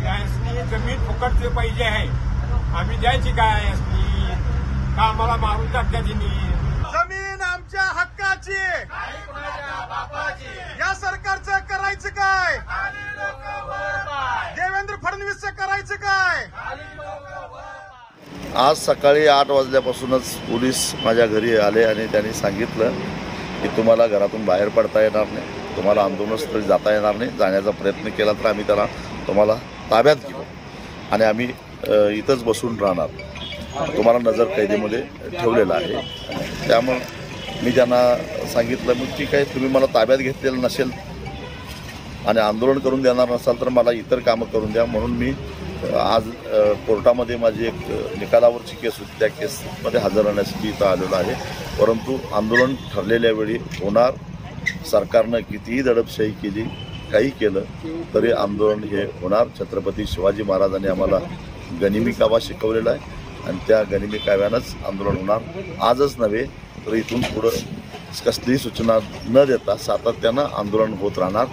यासनी जमीन फुकटचे पाहिजे आहे, आम्ही द्यायची काय यासनी का आम्हाला मारून टाकत्या तिने? जमीन आमच्या हक्काची, या सरकारचं करायचं काय? देवेंद्र फडणवीसचं करायचं काय? आज सकाळी 8 वाजल्यापासूनच पोलीस माझ्या घरी आले आणि त्यांनी सांगितलं की तुम्हाला घरातून बाहेर पडता येणार नाही, तुम्हाला आंदोलनस्थळी जाता येणार नाही, जाण्याचा प्रयत्न केला तर आम्ही तुम्हाला ताब्यात घेऊ आणि आम्ही इथंच बसून राहणार, तुम्हाला नजर कैदेमध्ये ठेवलेलं आहे. त्यामुळं मी त्यांना सांगितलं मग ठीक आहे, तुम्ही मला ताब्यात घेतलेलं नसेल आणि आंदोलन करून देणार नसाल तर मला इतर कामं करून द्या. म्हणून मी आज कोर्टामध्ये माझी एक निकालावरची केस होती, त्या केसमध्ये हजर राहण्यासाठी इथं आलेलो आहे. परंतु आंदोलन ठरलेल्या वेळी होणार. सरकारनं कितीही दडपशाही केली, काही केलं तरी आंदोलन हे होणार. छत्रपती शिवाजी महाराजांनी आम्हाला गनिमी कावा शिकवलेला आहे आणि त्या गनिमी काव्यानंच आंदोलन होणार. आजच नव्हे तर इथून पुढं कसलीही सूचना न देता सातत्यानं आंदोलन होत राहणार.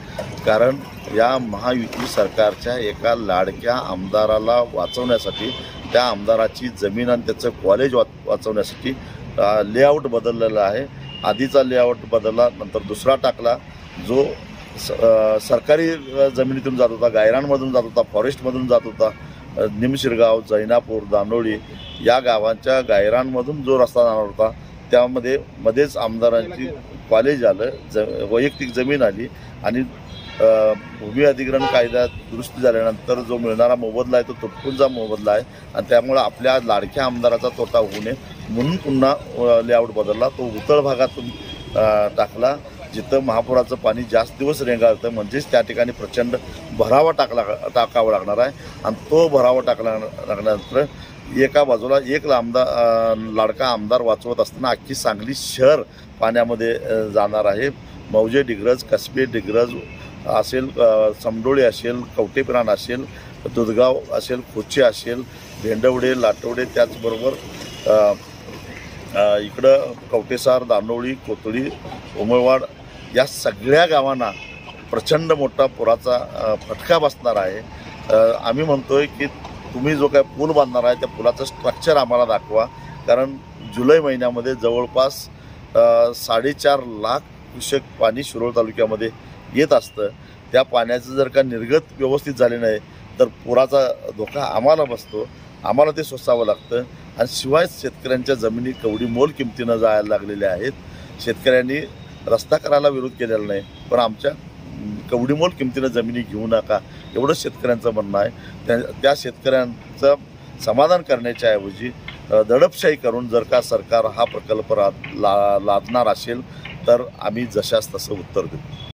कारण या महायुती सरकारच्या एका लाडक्या आमदाराला वाचवण्यासाठी, त्या आमदाराची जमीन आणि त्याचं कॉलेज वाचवण्यासाठी लेआउट बदललेला आहे. आधीचा लेआउट बदलला, नंतर दुसरा टाकला जो सरकारी जमिनीतून जात होता, गायरांमधून जात होता, फॉरेस्टमधून जात होता. निमशिरगाव, जैनापूर, दानोळी या गावांच्या गायरांमधून जो रस्ता जाणार होता त्यामध्ये मध्येच आमदारांची कॉलेज आलं, वैयक्तिक जमीन आली आणि भूमी अधिग्रहण कायदा दुरुस्ती झाल्यानंतर जो मिळणारा मोबदला आहे तो तुटपुंजा मोबदला आहे आणि त्यामुळे आपल्या लाडक्या आमदाराचा तोटा होऊ नये म्हणून पुन्हा लेआउट बदलला. तो उतळ भागातून टाकला जिथं महापुराचं पाणी जास्त दिवस रेंगाळतं, म्हणजेच त्या ठिकाणी प्रचंड भरावा टाकावा लागणार आहे आणि तो भरावा लागल्यानंतर एका बाजूला एक लाडका आमदार वाचवत असताना अख्खी सांगली शहर पाण्यामध्ये जाणार आहे. मौजे डिग्रज, कसबे डिग्रज असेल, समडोळे असेल, कवटेप्राण असेल, दुधगाव असेल, खोचे असेल, भेंडवडे, लाटवडे, त्याचबरोबर इकडं कवटेसार, दानोळी, कोतळी, उमळवाड या सगळ्या गावांना प्रचंड मोठा पुराचा फटका बसणार आहे. आम्ही म्हणतोय की तुम्ही जो काय पूल बांधणार आहे त्या पुलाचं स्ट्रक्चर आम्हाला दाखवा, कारण जुलै महिन्यामध्ये जवळपास 4.5 लाख क्युसेक पाणी शिरोळ तालुक्यामध्ये येत असतं. त्या पाण्याचं जर का निर्गत व्यवस्थित झाले नाही तर पुराचा धोका आम्हाला बसतो, आम्हाला ते सोसावं लागतं. आणि शिवाय शेतकऱ्यांच्या जमिनी कवडी मोल किमतीनं जायला लागलेल्या आहेत. शेतकऱ्यांनी रस्ता करायला विरोध केलेला नाही, पण आमच्या कवडीमोल किमतीनं जमिनी घेऊ नका एवढं शेतकऱ्यांचं म्हणणं आहे. त्या शेतकऱ्यांचं समाधान करण्याच्या ऐवजी दडपशाही करून जर का सरकार हा प्रकल्प लादणार असेल तर आम्ही जशास तसं उत्तर देऊ.